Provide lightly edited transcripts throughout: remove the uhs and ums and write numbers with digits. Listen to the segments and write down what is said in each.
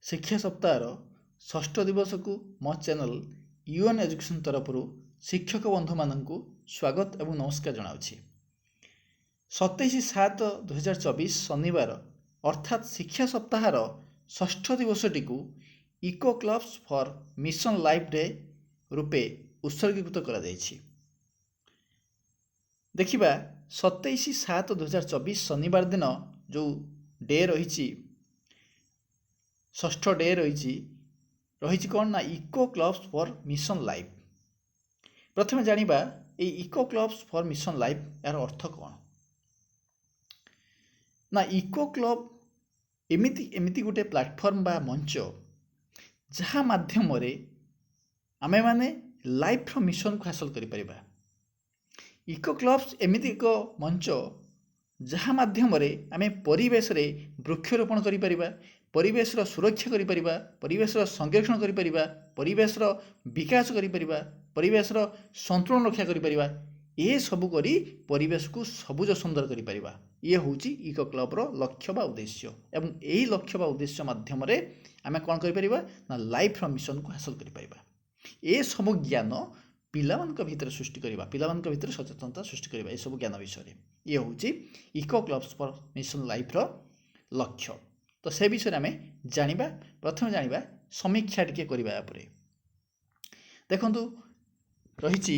ଶିକ୍ଷା ସପ୍ତାହର ଷଷ୍ଠ ଦିବସକୁ ମୋ ଚ୍ୟାନେଲ ୟୁଏନ୍ ଏଜୁକେସନ୍ ତରଫରୁ ଶିକ୍ଷକ ବନ୍ଧୁମାନଙ୍କୁ ସ୍ୱାଗତ ଏବଂ ନମସ୍କାର ଜଣାଉଛି। 27/7/2024 ଶନିବାର ଅର୍ଥାତ୍ ଶିକ୍ଷା ସପ୍ତାହର ଷଷ୍ଠ ଦିବସଟିକୁ eco clubs for mission life day ରୂପେ ଉତ୍ସର୍ଗୀକୃତ କରାଯାଇଛି। ଦେଖିବା 27/7/2024 ଶନିବାର ଦିନ ଯେଉଁ ଡେ ରହିଛି, ଷଷ୍ଠ ଡେ ରହିଛି କ'ଣ ନା eco clubs for mission life. ପ୍ରଥମେ ଜାଣିବା এই eco clubs for mission life ଏହାର ଅର୍ଥ କ'ଣ। ନା ଇକୋ କ୍ଲବ୍ ଏମିତି ଗୋଟେ ପ୍ଲାଟଫର୍ମ ବା ମଞ୍ଚ ଯାହା ମାଧ୍ୟମରେ ଆମେମାନେ ଲାଇଫ୍ର ମିଶନକୁ ହାସଲ କରିପାରିବା। ଇକୋ କ୍ଲବ୍ସ ଏମିତି ଏକ ମଞ୍ଚ ଯାହା ମାଧ୍ୟମରେ ଆମେ ପରିବେଶରେ ବୃକ୍ଷରୋପଣ କରିପାରିବା, ପରିବେଶର ସୁରକ୍ଷା କରିପାରିବା, ପରିବେଶର ସଂରକ୍ଷଣ କରିପାରିବା, ପରିବେଶର ବିକାଶ କରିପାରିବା, ପରିବେଶର ସନ୍ତୁଳନ ରକ୍ଷା କରିପାରିବା। ଏସବୁ କରି ପରିବେଶକୁ ସବୁଜ ସୁନ୍ଦର କରିପାରିବା। ଇଏ ହେଉଛି ଇକୋ କ୍ଲବ୍ର ଲକ୍ଷ୍ୟ ବା ଉଦ୍ଦେଶ୍ୟ। ଏବଂ ଏହି ଲକ୍ଷ୍ୟ ବା ଉଦ୍ଦେଶ୍ୟ ମାଧ୍ୟମରେ ଆମେ କ'ଣ କରିପାରିବା ନା ଲାଇଫ୍ର ମିଶନକୁ ହାସଲ କରିପାରିବା। ଏସବୁ ଜ୍ଞାନ ପିଲାମାନଙ୍କ ଭିତରେ ସୃଷ୍ଟି କରିବା, ପିଲାମାନଙ୍କ ଭିତରେ ସଚେତନତା ସୃଷ୍ଟି କରିବା, ଏସବୁ ଜ୍ଞାନ ବିଷୟରେ ଇଏ ହେଉଛି ଇକୋ କ୍ଲବ୍ସ ଫର୍ ମିଶନ ଲାଇଫ୍ର ଲକ୍ଷ୍ୟ। ତ ସେ ବିଷୟରେ ଆମେ ଜାଣିବା। ପ୍ରଥମେ ଜାଣିବା ସମୀକ୍ଷା ଟିକେ କରିବା ଉପରେ। ଦେଖନ୍ତୁ ରହିଛି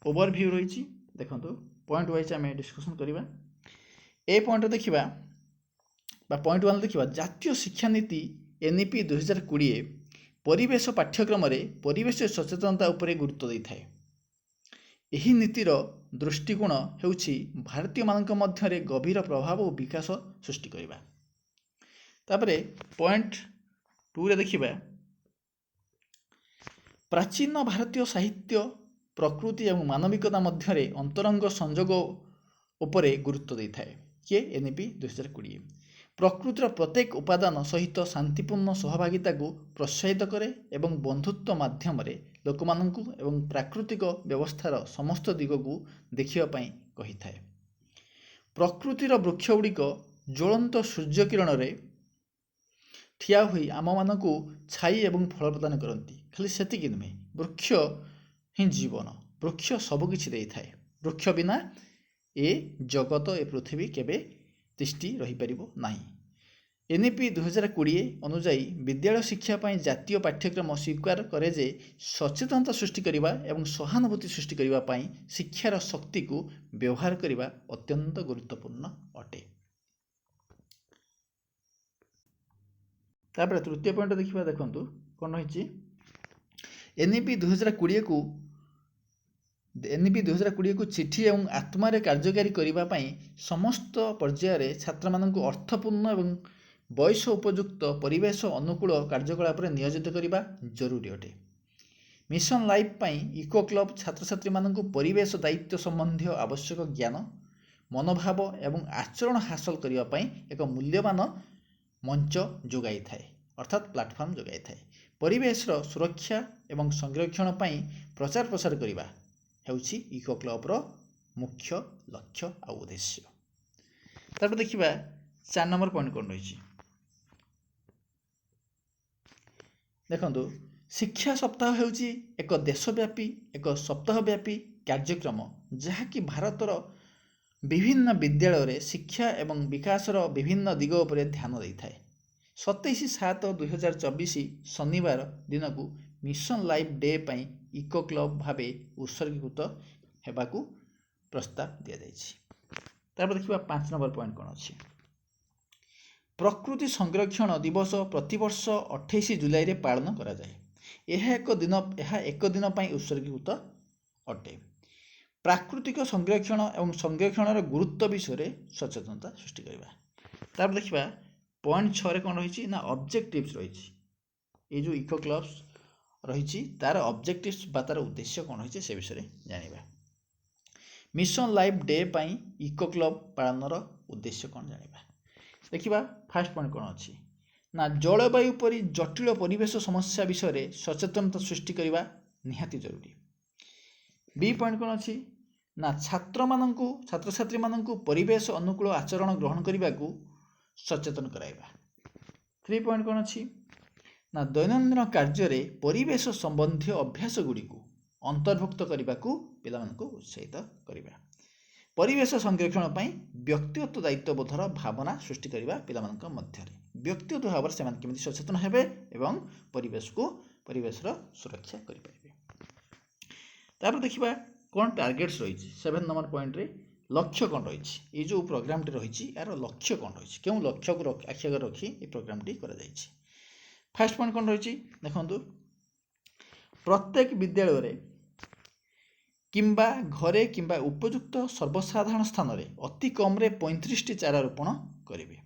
ଓଭରଭ୍ୟୁ ରହିଛି। ଦେଖନ୍ତୁ ପଏଣ୍ଟ ୱାଇଜ୍ ଆମେ ଡିସ୍କସନ୍ କରିବା। ଏ ପଏଣ୍ଟ ଦେଖିବା ବା ପଏଣ୍ଟ 1 ଦେଖିବା ଜାତୀୟ ଶିକ୍ଷାନୀତି NEP 2020 ପରିବେଶ ପାଠ୍ୟକ୍ରମରେ ପରିବେଶ ସଚେତନତା ଉପରେ ଗୁରୁତ୍ୱ ଦେଇଥାଏ। ଏହି ନୀତିର ଦୃଷ୍ଟିକୋଣ ହେଉଛି ଭାରତୀୟମାନଙ୍କ ମଧ୍ୟରେ ଗଭୀର ପ୍ରଭାବ ଓ ବିକାଶ ସୃଷ୍ଟି କରିବା। ତାପରେ ପଏଣ୍ଟ 2ରେ ଦେଖିବା ପ୍ରାଚୀନ ଭାରତୀୟ ସାହିତ୍ୟ, ପ୍ରକୃତି ଏବଂ ମାନବିକତା ମଧ୍ୟରେ ଅନ୍ତରଙ୍ଗ ସଂଯୋଗ ଉପରେ ଗୁରୁତ୍ୱ ଦେଇଥାଏ। କିଏ? NEP 2020 ପ୍ରକୃତିର ପ୍ରତ୍ୟେକ ଉପାଦାନ ସହିତ ଶାନ୍ତିପୂର୍ଣ୍ଣ ସହଭାଗିତାକୁ ପ୍ରୋତ୍ସାହିତ କରେ ଏବଂ ବନ୍ଧୁତ୍ୱ ମାଧ୍ୟମରେ ଲୋକମାନଙ୍କୁ ଏବଂ ପ୍ରାକୃତିକ ବ୍ୟବସ୍ଥାର ସମସ୍ତ ଦିଗକୁ ଦେଖିବା ପାଇଁ କହିଥାଏ। ପ୍ରକୃତିର ବୃକ୍ଷଗୁଡ଼ିକ ଜ୍ୱଳନ୍ତ ସୂର୍ଯ୍ୟ କିରଣରେ ଠିଆ ହୋଇ ଆମମାନଙ୍କୁ ଛାଇ ଏବଂ ଫଳ ପ୍ରଦାନ କରନ୍ତି। ଖାଲି ସେତିକି ନୁହେଁ, ବୃକ୍ଷ ହିଁ ଜୀବନ। ବୃକ୍ଷ ସବୁକିଛି ଦେଇଥାଏ। ବୃକ୍ଷ ବିନା ଏ ଜଗତ, ଏ ପୃଥିବୀ କେବେ ତିଷ୍ଠି ରହିପାରିବ ନାହିଁ। NEP 2020 ଅନୁଯାୟୀ ବିଦ୍ୟାଳୟ ଶିକ୍ଷା ପାଇଁ ଜାତୀୟ ପାଠ୍ୟକ୍ରମ ସ୍ୱୀକାର କରେ ଯେ ସଚେତନତା ସୃଷ୍ଟି କରିବା ଏବଂ ସହାନୁଭୂତି ସୃଷ୍ଟି କରିବା ପାଇଁ ଶିକ୍ଷାର ଶକ୍ତିକୁ ବ୍ୟବହାର କରିବା ଅତ୍ୟନ୍ତ ଗୁରୁତ୍ୱପୂର୍ଣ୍ଣ ଅଟେ। ତାପରେ ତୃତୀୟ ପଏଣ୍ଟ ଦେଖିବା। ଦେଖନ୍ତୁ କ'ଣ ରହିଛି। NEP 2020କୁ ଚିଠି ଏବଂ ଆତ୍ମାରେ କାର୍ଯ୍ୟକାରୀ କରିବା ପାଇଁ ସମସ୍ତ ପର୍ଯ୍ୟାୟରେ ଛାତ୍ରମାନଙ୍କୁ ଅର୍ଥପୂର୍ଣ୍ଣ ଏବଂ ବୟସ ଉପଯୁକ୍ତ ପରିବେଶ ଅନୁକୂଳ କାର୍ଯ୍ୟକଳାପରେ ନିୟୋଜିତ କରିବା ଜରୁରୀ ଅଟେ। ମିଶନ ଲାଇଫ୍ ପାଇଁ ଇକୋ କ୍ଲବ୍ ଛାତ୍ରଛାତ୍ରୀମାନଙ୍କୁ ପରିବେଶ ଦାୟିତ୍ୱ ସମ୍ବନ୍ଧୀୟ ଆବଶ୍ୟକ ଜ୍ଞାନ, ମନୋଭାବ ଏବଂ ଆଚରଣ ହାସଲ କରିବା ପାଇଁ ଏକ ମୂଲ୍ୟବାନ ମଞ୍ଚ ଯୋଗାଇଥାଏ, ଅର୍ଥାତ୍ ପ୍ଲାଟଫର୍ମ ଯୋଗାଇଥାଏ। ପରିବେଶର ସୁରକ୍ଷା ଏବଂ ସଂରକ୍ଷଣ ପାଇଁ ପ୍ରଚାର ପ୍ରସାର କରିବା ହେଉଛି ଇକୋ କ୍ଲବ୍ର ମୁଖ୍ୟ ଲକ୍ଷ୍ୟ ଆଉ ଉଦ୍ଦେଶ୍ୟ। ତାପରେ ଦେଖିବା 4 ନମ୍ବର ପଏଣ୍ଟ କ'ଣ ରହିଛି। ଦେଖନ୍ତୁ ଶିକ୍ଷା ସପ୍ତାହ ହେଉଛି ଏକ ଦେଶବ୍ୟାପୀ, ଏକ ସପ୍ତାହବ୍ୟାପୀ କାର୍ଯ୍ୟକ୍ରମ ଯାହାକି ଭାରତର ବିଭିନ୍ନ ବିଦ୍ୟାଳୟରେ ଶିକ୍ଷା ଏବଂ ବିକାଶର ବିଭିନ୍ନ ଦିଗ ଉପରେ ଧ୍ୟାନ ଦେଇଥାଏ। 27/7/2024 ଶନିବାର ଦିନକୁ ମିଶନ ଲାଇଫ୍ ଡେ ପାଇଁ ଇକୋ କ୍ଲବ୍ ଭାବେ ଉତ୍ସର୍ଗୀକୃତ ହେବାକୁ ପ୍ରସ୍ତାବ ଦିଆଯାଇଛି। ତାପରେ ଦେଖିବା 5 ନମ୍ବର ପଏଣ୍ଟ କ'ଣ ଅଛି। ପ୍ରକୃତି ସଂରକ୍ଷଣ ଦିବସ ପ୍ରତିବର୍ଷ 28 ଜୁଲାଇରେ ପାଳନ କରାଯାଏ। ଏହା ଏକ ଦିନ ପାଇଁ ଉତ୍ସର୍ଗୀକୃତ ଅଟେ। ପ୍ରାକୃତିକ ସଂରକ୍ଷଣ ଏବଂ ସଂରକ୍ଷଣର ଗୁରୁତ୍ୱ ବିଷୟରେ ସଚେତନତା ସୃଷ୍ଟି କରିବା। ତାପରେ ଦେଖିବା ପଏଣ୍ଟ 6ରେ କ'ଣ ରହିଛି ନା ଅବଜେକ୍ଟିଭ୍ସ ରହିଛି। ଏଇ ଯେଉଁ ଇକୋ କ୍ଲବ୍ସ ରହିଛି ତାର ଅବଜେକ୍ଟିଭ୍ସ ବା ତାର ଉଦ୍ଦେଶ୍ୟ କ'ଣ ରହିଛି ସେ ବିଷୟରେ ଜାଣିବା। ମିଶନ ଲାଇଫ୍ ଡେ ପାଇଁ ଇକୋ କ୍ଲବ୍ ପାଳନର ଉଦ୍ଦେଶ୍ୟ କ'ଣ ଜାଣିବା। ଦେଖିବା ଫାର୍ଷ୍ଟ ପଏଣ୍ଟ କ'ଣ ଅଛି ନା ଜଳବାୟୁ ପରି ଜଟିଳ ପରିବେଶ ସମସ୍ୟା ବିଷୟରେ ସଚେତନତା ସୃଷ୍ଟି କରିବା ନିହାତି ଜରୁରୀ। B ପଏଣ୍ଟ କ'ଣ ଅଛି ନା ଛାତ୍ରଛାତ୍ରୀମାନଙ୍କୁ ପରିବେଶ ଅନୁକୂଳ ଆଚରଣ ଗ୍ରହଣ କରିବାକୁ ସଚେତନ କରାଇବା। 3 ପଏଣ୍ଟ କ'ଣ ଅଛି ନା दैनन्दिन କାର୍ଯ୍ୟରେ ପରିବେଶ ସମ୍ବନ୍ଧୀୟ ଅଭ୍ୟାସ ଗୁଡ଼ିକୁ ଅନ୍ତର୍ଭୁକ୍ତ କରିବାକୁ ପିଲାମାନଙ୍କୁ ଉତ୍ସାହିତ କରିବା। ପରିବେଶ ସଂରକ୍ଷଣ ପାଇଁ ବ୍ୟକ୍ତିଗତ ଦାୟିତ୍ୱବୋଧର ଭାବନା ସୃଷ୍ଟି କରିବା ପିଲାମାନଙ୍କ ମଧ୍ୟରେ। ବ୍ୟକ୍ତିଗତ ଭାବରେ ସେମାନେ କେମିତି ସଚେତନ ହେବେ ଏବଂ ପରିବେଶର ସୁରକ୍ଷା କରିପାରିବେ। ତାପରେ ଦେଖିବା କ'ଣ ଟାର୍ଗେଟ୍ସ ରହିଛି। 7 ନମ୍ବର ପଏଣ୍ଟରେ ଲକ୍ଷ୍ୟ କ'ଣ ରହିଛି। ଏଇ ଯେଉଁ ପ୍ରୋଗ୍ରାମଟି ରହିଛି ଏହାର ଲକ୍ଷ୍ୟ କ'ଣ ରହିଛି, କେଉଁ ଲକ୍ଷ୍ୟକୁ ଆଖି ଆଗରେ ରଖି ଏ ପ୍ରୋଗ୍ରାମଟି କରାଯାଇଛି। ଫାର୍ଷ୍ଟ ପଏଣ୍ଟ କ'ଣ ରହିଛି ଦେଖନ୍ତୁ, ପ୍ରତ୍ୟେକ ବିଦ୍ୟାଳୟରେ କିମ୍ବା ଘରେ କିମ୍ବା ଉପଯୁକ୍ତ ସର୍ବସାଧାରଣ ସ୍ଥାନରେ ଅତି କମ୍ରେ 35ଟି ଚାରା ରୋପଣ କରିବେ।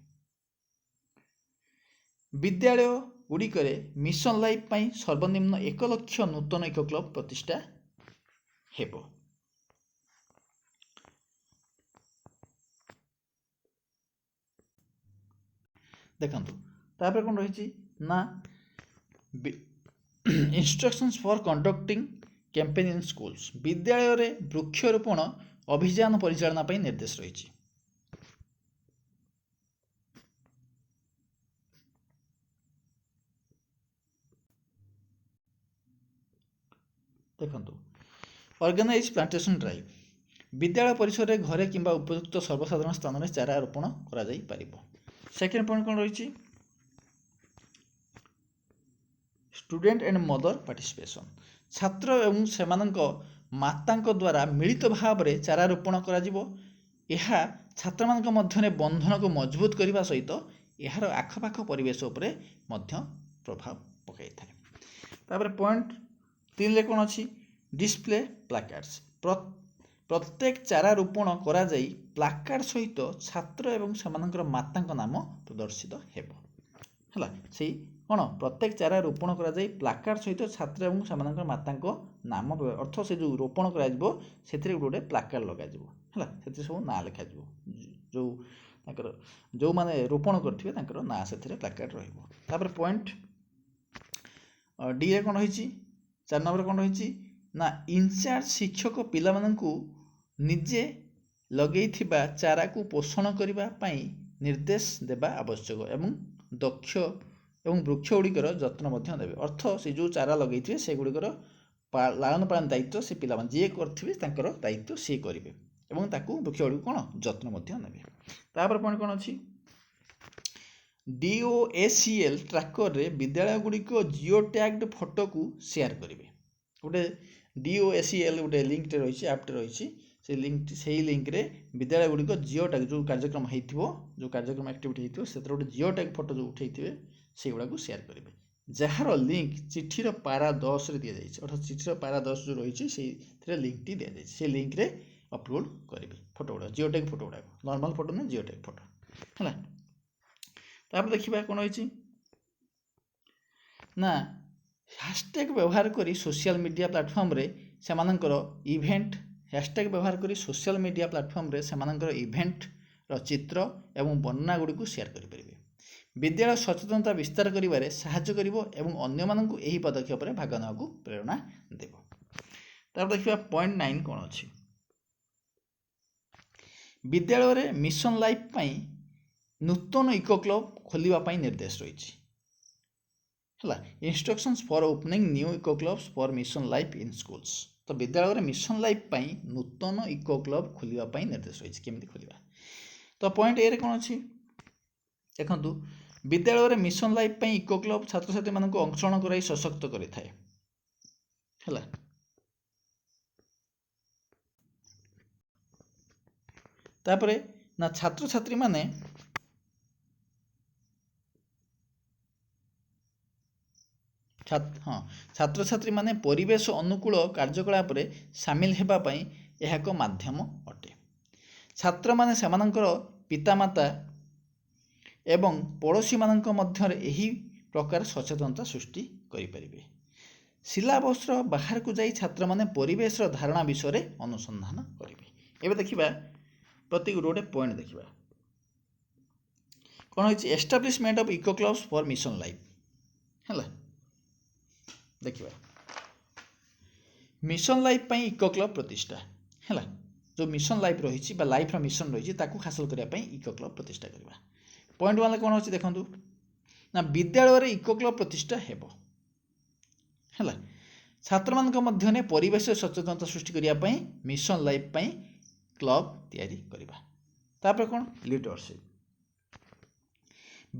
ବିଦ୍ୟାଳୟ ଗୁଡ଼ିକରେ ମିଶନ ଲାଇଫ୍ ପାଇଁ ସର୍ବନିମ୍ନ 1 ଲକ୍ଷ ନୂତନ ଇକୋ କ୍ଲବ ପ୍ରତିଷ୍ଠା ହେବ। ଦେଖନ୍ତୁ ତାପରେ କ'ଣ ରହିଛି ନା instructions for conducting campaign in schools. ବିଦ୍ୟାଳୟରେ ବୃକ୍ଷରୋପଣ ଅଭିଯାନ ପରିଚାଳନା ପାଇଁ ନିର୍ଦ୍ଦେଶ ରହିଛି। ଦେଖନ୍ତୁ ଅର୍ଗାନାଇଜ ପ୍ଲାଣ୍ଟେସନ୍ ଡ୍ରାଇଭ୍। ବିଦ୍ୟାଳୟ ପରିସରରେ ଘରେ କିମ୍ବା ଉପଯୁକ୍ତ ସର୍ବସାଧାରଣ ସ୍ଥାନରେ ଚାରା ରୋପଣ କରାଯାଇପାରିବ। ସେକେଣ୍ଡ ପଏଣ୍ଟ କ'ଣ ରହିଛି, ଷ୍ଟୁଡେଣ୍ଟ ଆଣ୍ଡ ମଦର ପାର୍ଟିସିପେସନ୍। ଛାତ୍ର ଏବଂ ସେମାନଙ୍କ ମାତାଙ୍କ ଦ୍ୱାରା ମିଳିତ ଭାବରେ ଚାରା ରୋପଣ କରାଯିବ। ଏହା ଛାତ୍ରମାନଙ୍କ ମଧ୍ୟରେ ବନ୍ଧନକୁ ମଜବୁତ କରିବା ସହିତ ଏହାର ଆଖପାଖ ପରିବେଶ ଉପରେ ମଧ୍ୟ ପ୍ରଭାବ ପକାଇଥାଏ। ତାପରେ ପଏଣ୍ଟ 3ରେ କ'ଣ ଅଛି, ଡିସପ୍ଲେ ପ୍ଲାକାର୍ଡସ୍। ପ୍ରତ୍ୟେକ ଚାରା ରୋପଣ କରାଯାଇ ପ୍ଲାକାର୍ଡ ସହିତ ଛାତ୍ର ଏବଂ ସେମାନଙ୍କର ମାତାଙ୍କ ନାମ ପ୍ରଦର୍ଶିତ ହେବ। ହେଲା, ସେଇ କ'ଣ ପ୍ରତ୍ୟେକ ଚାରା ରୋପଣ କରାଯାଇ ପ୍ଲାକାର୍ଡ ସହିତ ଛାତ୍ର ଏବଂ ସେମାନଙ୍କର ମାତାଙ୍କ ନାମ ଅର୍ଥ ସେ ଯେଉଁ ରୋପଣ କରାଯିବ ସେଥିରେ ଗୋଟେ ପ୍ଲାକାର୍ଡ ଲଗାଯିବ। ହେଲା, ସେଥିରେ ସବୁ ନାଁ ଲେଖାଯିବ। ଯେଉଁମାନେ ରୋପଣ କରିଥିବେ ତାଙ୍କର ନାଁ ସେଥିରେ ପ୍ଲାକାର୍ଡ ରହିବ। ତାପରେ ପଏଣ୍ଟ ଡିରେ କ'ଣ ରହିଛି, 4 ନମ୍ବରରେ କ'ଣ ରହିଛି ନା ଇନଚାର୍ଜ ଶିକ୍ଷକ ପିଲାମାନଙ୍କୁ ନିଜେ ଲଗେଇଥିବା ଚାରାକୁ ପୋଷଣ କରିବା ପାଇଁ ନିର୍ଦ୍ଦେଶ ଦେବା ଆବଶ୍ୟକ ଏବଂ ବୃକ୍ଷ ଗୁଡ଼ିକର ଯତ୍ନ ମଧ୍ୟ ନେବେ। ଅର୍ଥ ସେ ଯେଉଁ ଚାରା ଲଗେଇଥିବେ ସେଗୁଡ଼ିକର ଲାଳନ ପାଳନ ଦାୟିତ୍ୱ ସେ ପିଲାମାନେ ଯିଏ କରିଥିବେ ତାଙ୍କର ଦାୟିତ୍ୱ ସିଏ କରିବେ ଏବଂ ତାକୁ ବୃକ୍ଷ ଗୁଡ଼ିକୁ କ'ଣ ଯତ୍ନ ମଧ୍ୟ ନେବେ। ତାପରେ ପଏଣ୍ଟ କ'ଣ ଅଛି, DOACL ଟ୍ରାକରରେ ବିଦ୍ୟାଳୟ ଗୁଡ଼ିକ ଜିଓ ଟ୍ୟାଗ୍ଡ ଫଟୋକୁ ସେୟାର କରିବେ। ଗୋଟେ DOACL ଗୋଟେ ଲିଙ୍କଟେ ରହିଛି, ଆପ୍ଟେ ରହିଛି। ସେଇ ଲିଙ୍କରେ ବିଦ୍ୟାଳୟ ଗୁଡ଼ିକ ଜିଓ ଟ୍ୟାଗ୍ ଯେଉଁ କାର୍ଯ୍ୟକ୍ରମ ହେଇଥିବ, ଯେଉଁ କାର୍ଯ୍ୟକ୍ରମ ଆକ୍ଟିଭିଟି ହେଇଥିବ ସେଥିରେ ଗୋଟେ ଜିଓ ଟ୍ୟାଗ୍ ଫଟୋ ଯେଉଁ ଉଠେଇଥିବେ ସେଇଗୁଡ଼ାକୁ ସେୟାର କରିବେ। ଯାହାର ଲିଙ୍କ ଚିଠିର ପାରା 10ରେ ଦିଆଯାଇଛି। ଅର୍ଥାତ୍ ଚିଠିର ପାରା 10 ଯେଉଁ ରହିଛି ସେଇଥିରେ ଲିଙ୍କଟି ଦିଆଯାଇଛି। ସେ ଲିଙ୍କରେ ଅପଲୋଡ଼ କରିବେ ଫଟୋ ଗୁଡ଼ାକ, ଜିଓ ଟ୍ୟାଗ୍ ଫଟୋ ଗୁଡ଼ାକ। ନର୍ମାଲ ଫଟୋ ନୁହେଁ, ଜିଓ ଟ୍ୟାଗ୍ ଫଟୋ। ହେଲା, ତାପରେ ଦେଖିବା କ'ଣ ରହିଛି ନା ହ୍ୟାଶଟ୍ୟାଗ୍ ବ୍ୟବହାର କରି ସୋସିଆଲ ମିଡ଼ିଆ ପ୍ଲାଟଫର୍ମରେ ସେମାନଙ୍କର ଇଭେଣ୍ଟର ଚିତ୍ର ଏବଂ ବର୍ଣ୍ଣନା ଗୁଡ଼ିକୁ ସେୟାର କରିପାରିବେ। ବିଦ୍ୟାଳୟ ସଚେତନତା ବିସ୍ତାର କରିବାରେ ସାହାଯ୍ୟ କରିବ ଏବଂ ଅନ୍ୟମାନଙ୍କୁ ଏହି ପଦକ୍ଷେପରେ ଭାଗ ନେବାକୁ ପ୍ରେରଣା ଦେବ। ତାପରେ ଦେଖିବା ପଏଣ୍ଟ 9 କ'ଣ ଅଛି। ବିଦ୍ୟାଳୟରେ ମିଶନ ଲାଇଫ୍ ପାଇଁ ନୂତନ ଇକୋ କ୍ଲବ ଖୋଲିବା ପାଇଁ ନିର୍ଦ୍ଦେଶ ରହିଛି। ହେଲା, instructions for opening new eco clubs for mission life in schools. ତ ବିଦ୍ୟାଳୟରେ ମିଶନ ଲାଇଫ୍ ପାଇଁ ନୂତନ ଇକୋ କ୍ଲବ ଖୋଲିବା ପାଇଁ ନିର୍ଦ୍ଦେଶ ରହିଛି। କେମିତି ଖୋଲିବା, ତ ପଏଣ୍ଟ ଏରେ କ'ଣ ଅଛି ଦେଖନ୍ତୁ, ବିଦ୍ୟାଳୟରେ ମିଶନ ଲାଇଫ୍ ପାଇଁ ଇକୋ କ୍ଲବ ଛାତ୍ରଛାତ୍ରୀମାନଙ୍କୁ ଅଂଶଗ୍ରହଣ କରାଇ ସଶକ୍ତ କରିଥାଏ। ହେଲା, ତାପରେ ନା ଛାତ୍ରଛାତ୍ରୀମାନେ ପରିବେଶ ଅନୁକୂଳ କାର୍ଯ୍ୟକଳାପରେ ସାମିଲ ହେବା ପାଇଁ ଏହା ଏକ ମାଧ୍ୟମ ଅଟେ। ଛାତ୍ରମାନେ ସେମାନଙ୍କର ପିତାମାତା ଏବଂ ପଡ଼ୋଶୀମାନଙ୍କ ମଧ୍ୟରେ ଏହି ପ୍ରକାର ସଚେତନତା ସୃଷ୍ଟି କରିପାରିବେ। ସିଲାବସ୍ର ବାହାରକୁ ଯାଇ ଛାତ୍ରମାନେ ପରିବେଶର ଧାରଣା ବିଷୟରେ ଅନୁସନ୍ଧାନ କରିବେ। ଏବେ ଦେଖିବା ପ୍ରତି ଗୋଟେ ପଏଣ୍ଟ ଦେଖିବା କ'ଣ ହେଇଛି, establishment of eco clubs for mission life. ହେଲା, ଦେଖିବା ମିଶନ ଲାଇଫ୍ ପାଇଁ ଇକୋ କ୍ଲବ ପ୍ରତିଷ୍ଠା। ହେଲା, ଯେଉଁ ମିଶନ ଲାଇଫ୍ ରହିଛି ବା ଲାଇଫ୍ର ମିଶନ ରହିଛି ତାକୁ ହାସଲ କରିବା ପାଇଁ ଇକୋ କ୍ଲବ ପ୍ରତିଷ୍ଠା କରିବା। ପଏଣ୍ଟ 1ରେ କ'ଣ ଅଛି ଦେଖନ୍ତୁ, ନା ବିଦ୍ୟାଳୟରେ ଇକୋ କ୍ଲବ ପ୍ରତିଷ୍ଠା ହେବ ହେଲା। ଛାତ୍ରମାନଙ୍କ ମଧ୍ୟରେ ପରିବେଶ ସଚେତନତା ସୃଷ୍ଟି କରିବା ପାଇଁ ମିଶନ ଲାଇଫ ପାଇଁ କ୍ଲବ ତିଆରି କରିବା। ତାପରେ କ'ଣ ଲିଡରସିପ୍।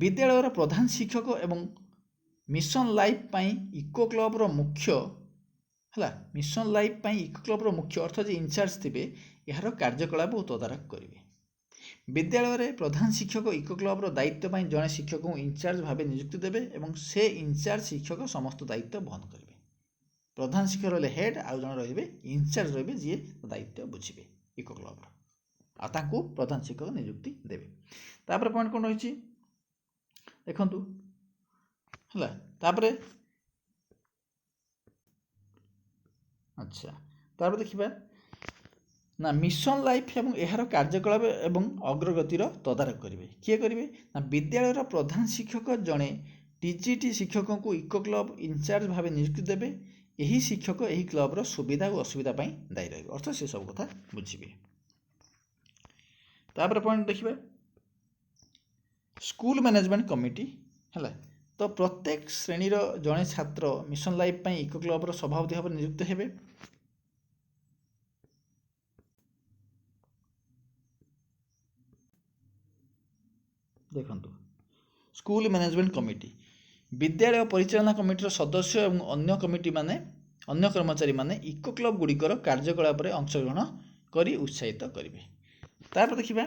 ବିଦ୍ୟାଳୟର ପ୍ରଧାନ ଶିକ୍ଷକ ଏବଂ ମିଶନ ଲାଇଫ ପାଇଁ ଇକୋ କ୍ଲବର ମୁଖ୍ୟ ହେଲା। ମିଶନ ଲାଇଫ ପାଇଁ ଇକୋ କ୍ଲବର ମୁଖ୍ୟ ଅର୍ଥ ଯେ ଇନଚାର୍ଜ ଥିବେ ଏହାର କାର୍ଯ୍ୟକଳାପ ଓ ତଦାରଖ କରିବେ। ବିଦ୍ୟାଳୟରେ ପ୍ରଧାନ ଶିକ୍ଷକ ଇକୋ କ୍ଲବର ଦାୟିତ୍ୱ ପାଇଁ ଜଣେ ଶିକ୍ଷକଙ୍କୁ ଇନଚାର୍ଜ ଭାବେ ନିଯୁକ୍ତି ଦେବେ ଏବଂ ସେ ଇନଚାର୍ଜ ଶିକ୍ଷକ ସମସ୍ତ ଦାୟିତ୍ୱ ବହନ କରିବେ। ପ୍ରଧାନ ଶିକ୍ଷକ ରହିଲେ ହେଡ୍, ଆଉ ଜଣେ ରହିବେ ଇନଚାର୍ଜ ରହିବେ ଯିଏ ଦାୟିତ୍ୱ ବୁଝିବେ ଇକୋ କ୍ଲବର, ଆଉ ତାଙ୍କୁ ପ୍ରଧାନ ଶିକ୍ଷକ ନିଯୁକ୍ତି ଦେବେ। ତାପରେ ପଏଣ୍ଟ କ'ଣ ରହିଛି ଦେଖନ୍ତୁ ହେଲା। ତାପରେ ତାପରେ ଦେଖିବା ନା ମିଶନ ଲାଇଫ ଏବଂ ଏହାର କାର୍ଯ୍ୟକଳାପ ଏବଂ ଅଗ୍ରଗତିର ତଦାରଖ କରିବେ। କିଏ କରିବେ ନା ବିଦ୍ୟାଳୟର ପ୍ରଧାନ ଶିକ୍ଷକ ଜଣେ ଟିଜିଟି ଶିକ୍ଷକଙ୍କୁ ଇକୋ କ୍ଲବ ଇନଚାର୍ଜ ଭାବେ ନିଯୁକ୍ତି ଦେବେ। ଏହି ଶିକ୍ଷକ ଏହି କ୍ଲବର ସୁବିଧା ଓ ଅସୁବିଧା ପାଇଁ ଦାୟୀ ରହିବେ, ଅର୍ଥ ସେ ସବୁ କଥା ବୁଝିବେ। ତାପରେ ପଏଣ୍ଟ ଦେଖିବା ସ୍କୁଲ ମ୍ୟାନେଜମେଣ୍ଟ କମିଟି ହେଲା। ତ ପ୍ରତ୍ୟେକ ଶ୍ରେଣୀର ଜଣେ ଛାତ୍ର ମିଶନ ଲାଇଫ ପାଇଁ ଇକୋ କ୍ଲବର ସଭାପତି ଭାବରେ ନିଯୁକ୍ତ ହେବେ। ଦେଖନ୍ତୁ ସ୍କୁଲ ମ୍ୟାନେଜମେଣ୍ଟ କମିଟି ବିଦ୍ୟାଳୟ ପରିଚାଳନା କମିଟିର ସଦସ୍ୟ ଏବଂ ଅନ୍ୟ କର୍ମଚାରୀମାନେ ଇକୋ କ୍ଲବ ଗୁଡ଼ିକର କାର୍ଯ୍ୟକଳାପରେ ଅଂଶଗ୍ରହଣ କରି ଉତ୍ସାହିତ କରିବେ। ତାପରେ ଦେଖିବା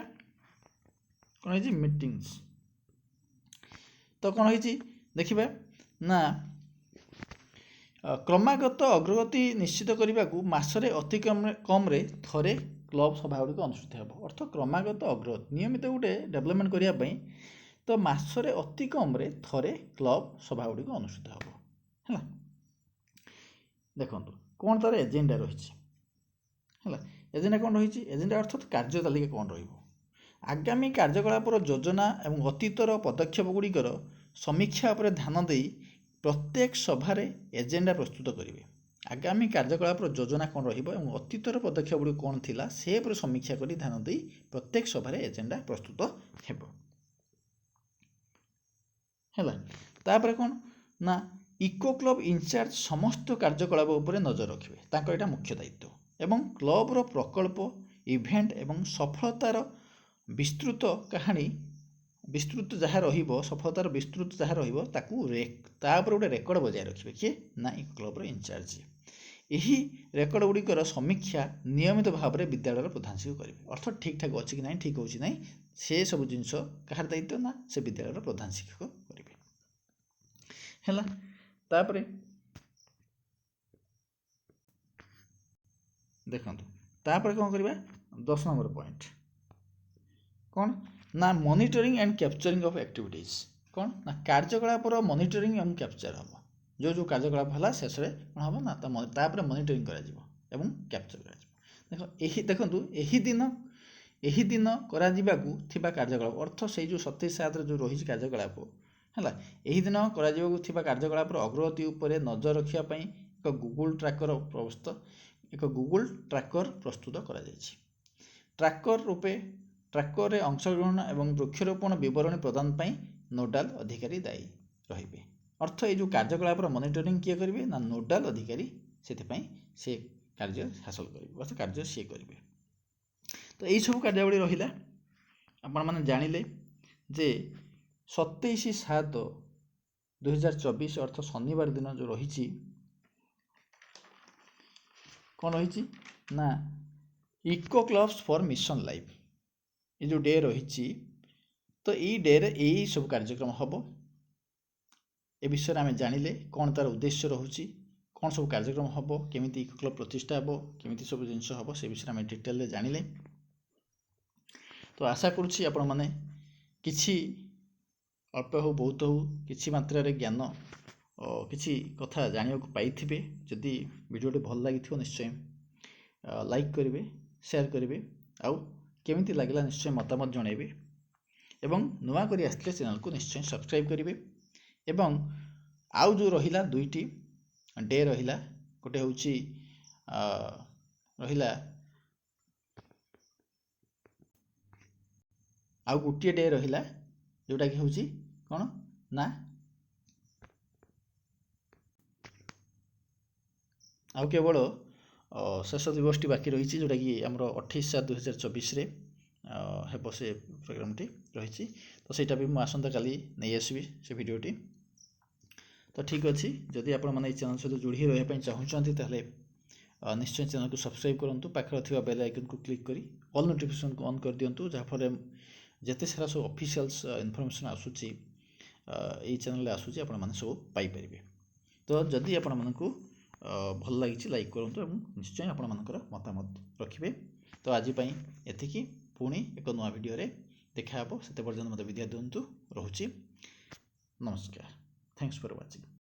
କ'ଣ ହେଇଛି ମିଟିଂସ୍। ତ କ'ଣ ହେଇଛି ଦେଖିବା ନା କ୍ରମାଗତ ଅଗ୍ରଗତି ନିଶ୍ଚିତ କରିବାକୁ ମାସରେ ଅତି କମରେ ଥରେ କ୍ଲବ ସଭା ଗୁଡ଼ିକ ଅନୁଷ୍ଠିତ ହେବ। ଅର୍ଥ କ୍ରମାଗତ ଅଗ୍ରଗତି ନିୟମିତ ଗୋଟେ ଡେଭଲପମେଣ୍ଟ କରିବା ପାଇଁ ତ ମାସରେ ଅତି କମରେ ଥରେ କ୍ଲବ ସଭା ଗୁଡ଼ିକ ଅନୁଷ୍ଠିତ ହେବ ହେଲା। ଦେଖନ୍ତୁ କ'ଣ ତାର ଏଜେଣ୍ଡା ରହିଛି ହେଲା। ଏଜେଣ୍ଡା କ'ଣ ରହିଛି? ଏଜେଣ୍ଡା ଅର୍ଥାତ୍ କାର୍ଯ୍ୟ ତାଲିକା କ'ଣ ରହିବ। ଆଗାମୀ କାର୍ଯ୍ୟକଳାପର ଯୋଜନା ଏବଂ ଅତୀତର ପଦକ୍ଷେପ ଗୁଡ଼ିକର ସମୀକ୍ଷା ଉପରେ ଧ୍ୟାନ ଦେଇ ପ୍ରତ୍ୟେକ ସଭାରେ ଏଜେଣ୍ଡା ପ୍ରସ୍ତୁତ କରିବେ। ଆଗାମୀ କାର୍ଯ୍ୟକଳାପର ଯୋଜନା କ'ଣ ରହିବ ଏବଂ ଅତୀତର ପଦକ୍ଷେପ ଗୁଡ଼ିକ କ'ଣ ଥିଲା ସେ ଉପରେ ସମୀକ୍ଷା କରି ଧ୍ୟାନ ଦେଇ ପ୍ରତ୍ୟେକ ସଭାରେ ଏଜେଣ୍ଡା ପ୍ରସ୍ତୁତ ହେବ ହେଲା। ତାପରେ କ'ଣ ନା ଇକୋ କ୍ଲବ ଇନଚାର୍ଜ ସମସ୍ତ କାର୍ଯ୍ୟକଳାପ ଉପରେ ନଜର ରଖିବେ, ତାଙ୍କର ଏଇଟା ମୁଖ୍ୟ ଦାୟିତ୍ୱ ଏବଂ କ୍ଲବର ପ୍ରକଳ୍ପ ଇଭେଣ୍ଟ ଏବଂ ସଫଳତାର ବିସ୍ତୃତ ଯାହା ରହିବ ସଫଳତାର ବିସ୍ତୃତ ଯାହା ରହିବ ତାକୁ ତା ଉପରେ ଗୋଟେ ରେକର୍ଡ଼ ବଜାୟ ରଖିବେ। କିଏ ନା ଇକୋ କ୍ଲବର ଇନଚାର୍ଜ। ଏହି ରେକର୍ଡ଼ ଗୁଡ଼ିକର ସମୀକ୍ଷା ନିୟମିତ ଭାବରେ ବିଦ୍ୟାଳୟର ପ୍ରଧାନ ଶିକ୍ଷକ କରିବେ। ଅର୍ଥ ଠିକ୍ ଠାକ୍ ଅଛି କି ନାହିଁ, ଠିକ୍ ହେଉଛି ନାହିଁ ସେ ସବୁ ଜିନିଷ କାହାର ଦାୟିତ୍ୱ ନା ସେ ବିଦ୍ୟାଳୟର ପ୍ରଧାନ ଶିକ୍ଷକ କରିବେ ହେଲା। ତାପରେ ଦେଖନ୍ତୁ ତାପରେ କ'ଣ କରିବା 10 ନମ୍ବର ପଏଣ୍ଟ କ'ଣ ନା monitoring and capturing of activities. କ'ଣ ନା କାର୍ଯ୍ୟକଳାପର ମନିଟରିଂ ଏବଂ କ୍ୟାପଚର ହେବ। ଯେଉଁ କାର୍ଯ୍ୟକଳାପ ହେଲା ଶେଷରେ କ'ଣ ହେବ ନା ତାପରେ ମନିଟରିଂ କରାଯିବ ଏବଂ କ୍ୟାପଚର କରାଯିବ। ଦେଖନ୍ତୁ ଏହି ଦିନ କରାଯିବାକୁ ଥିବା କାର୍ଯ୍ୟକଳାପ ଅର୍ଥ ସେଇ ଯେଉଁ 27/7ରେ ଯେଉଁ ରହିଛି କାର୍ଯ୍ୟକଳାପ ହେଲା। ଏହି ଦିନ କରାଯିବାକୁ ଥିବା କାର୍ଯ୍ୟକଳାପର ଅଗ୍ରଗତି ଉପରେ ନଜର ରଖିବା ପାଇଁ ଏକ ଗୁଗୁଲ ଟ୍ରାକର ପ୍ରସ୍ତୁତ କରାଯାଇଛି। ଟ୍ରାକରରେ ଅଂଶଗ୍ରହଣ ଏବଂ ବୃକ୍ଷରୋପଣ ବିବରଣୀ ପ୍ରଦାନ ପାଇଁ ନୋଡାଲ ଅଧିକାରୀ ଦାୟୀ ରହିବେ। ଅର୍ଥ ଏଇ ଯେଉଁ କାର୍ଯ୍ୟକଳାପର ମନିଟରିଂ କିଏ କରିବେ ନା ନୋଡାଲ ଅଧିକାରୀ, ସେଥିପାଇଁ ସେ କାର୍ଯ୍ୟ ହାସଲ କରିବେ ଅର୍ଥ କାର୍ଯ୍ୟ ସିଏ କରିବେ। ତ ଏଇସବୁ କାର୍ଯ୍ୟାବଳୀ ରହିଲା। ଆପଣମାନେ ଜାଣିଲେ ଯେ 27/7/2024 ଅର୍ଥ ଶନିବାର ଦିନ ଯେଉଁ ରହିଛି କ'ଣ ରହିଛି ନା eco clubs for mission life ଏ ଯେଉଁ ଡେ ରହିଛି ତ ଏଇ ଡେରେ ଏଇ ସବୁ କାର୍ଯ୍ୟକ୍ରମ ହେବ। ଏ ବିଷୟରେ ଆମେ ଜାଣିଲେ କ'ଣ ତାର ଉଦ୍ଦେଶ୍ୟ ରହୁଛି, କ'ଣ ସବୁ କାର୍ଯ୍ୟକ୍ରମ ହେବ, କେମିତି ଇକୋ କ୍ଲବ ପ୍ରତିଷ୍ଠା ହେବ, କେମିତି ସବୁ ଜିନିଷ ହେବ ସେ ବିଷୟରେ ଆମେ ଡିଟେଲରେ ଜାଣିଲେ। ତ ଆଶା କରୁଛି ଆପଣମାନେ କିଛି ଅଳ୍ପ ହେଉ ବହୁତ ହେଉ କିଛି ମାତ୍ରାରେ ଜ୍ଞାନ କିଛି କଥା ଜାଣିବାକୁ ପାଇଥିବେ। ଯଦି ଭିଡ଼ିଓଟି ଭଲ ଲାଗିଥିବ ନିଶ୍ଚୟ ଲାଇକ୍ କରିବେ, ସେୟାର କରିବେ, ଆଉ କେମିତି ଲାଗିଲା ନିଶ୍ଚୟ ମତାମତ ଜଣାଇବେ ଏବଂ ନୂଆ କରି ଆସିଥିଲେ ଚ୍ୟାନେଲକୁ ନିଶ୍ଚୟ ସବସ୍କ୍ରାଇବ୍ କରିବେ। ଏବଂ ଆଉ ଯେଉଁ ରହିଲା 2ଟି ଡେ ରହିଲା, ଗୋଟେ ହେଉଛି ଆଉ ଗୋଟିଏ ଡେ ରହିଲା ଯେଉଁଟାକି ହେଉଛି କ'ଣ ନା ଆଉ କେବଳ ଶେଷ ଦିବସଟି ବାକି ରହିଛି, ଯେଉଁଟାକି ଆମର 28/7/2024 ହେବ ସେ ପ୍ରୋଗ୍ରାମଟି ରହିଛି। ତ ସେଇଟା ବି ମୁଁ ଆସନ୍ତାକାଲି ନେଇ ଆସିବି ସେ ଭିଡ଼ିଓଟି। ତ ଠିକ୍ ଅଛି, ଯଦି ଆପଣମାନେ ଏଇ ଚ୍ୟାନେଲ୍ ସହିତ ଯୋଡ଼ି ରହିବା ପାଇଁ ଚାହୁଁଛନ୍ତି ତାହେଲେ ନିଶ୍ଚୟ ଚ୍ୟାନେଲକୁ ସବସ୍କ୍ରାଇବ୍ କରନ୍ତୁ। ପାଖରେ ଥିବା ବେଲ୍ ଆଇକନ୍କୁ କ୍ଲିକ୍ କରି ଅଲ୍ ନୋଟିଫିକେସନ୍କୁ ଅନ୍ କରିଦିଅନ୍ତୁ, ଯାହାଫଳରେ ଯେତେ ସାରା ସବୁ ଅଫିସିଆଲ୍ସ ଇନଫର୍ମେସନ୍ ଆସୁଛି ଏଇ ଚ୍ୟାନେଲରେ ଆସୁଛି ଆପଣମାନେ ସବୁ ପାଇପାରିବେ। ତ ଯଦି ଆପଣମାନଙ୍କୁ ଭଲ ଲାଗିଛି ଲାଇକ୍ କରନ୍ତୁ ଏବଂ ନିଶ୍ଚୟ ଆପଣମାନଙ୍କର ମତାମତ ରଖିବେ। ତ ଆଜି ପାଇଁ ଏତିକି, ପୁଣି ଏକ ନୂଆ ଭିଡ଼ିଓରେ ଦେଖା ହେବ। ସେତେ ପର୍ଯ୍ୟନ୍ତ ମୋତେ ବିଦାୟ ଦିଅନ୍ତୁ, ରହୁଛି। ନମସ୍କାର। Thanks for watching.